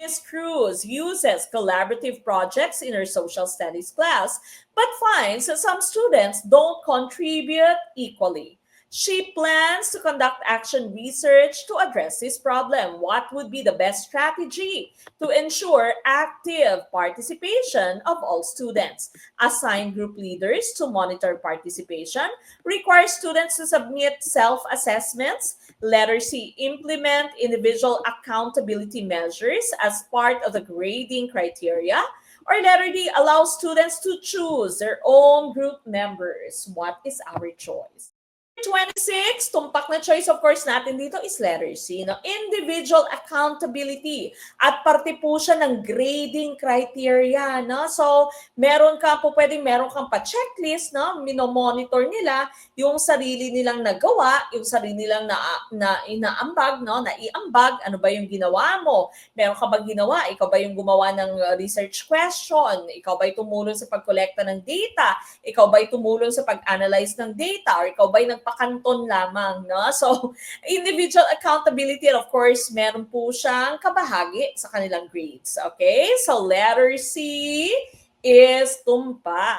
Miss Cruz uses collaborative projects in her social studies class, but finds that some students don't contribute equally. She plans to conduct action research to address this problem. What would be the best strategy to ensure active participation of all students? Assign group leaders to monitor participation, require students to submit self-assessments. Letter C, implement individual accountability measures as part of the grading criteria. Or letter D, allow students to choose their own group members. What is our choice? 26, tumpak na choice of course natin dito is letter C, no? Individual accountability. At parte po siya ng grading criteria, no? So, meron kang pa-checklist, no? Minomonitor nila yung sarili nilang nagawa, yung sarili nilang na inaambag, no? Naiambag, ano ba yung ginawa mo? Meron ka bang ginawa? Ikaw ba yung gumawa ng research question? Ikaw ba yung tumulong sa pagkolekta ng data? Ikaw ba yung tumulong sa pag-analyze ng data? Or ikaw ba yung nagpakanton lamang, no? So, individual accountability, and of course, meron po siyang kabahagi sa kanilang grades. Okay? So, letter C is tumpa.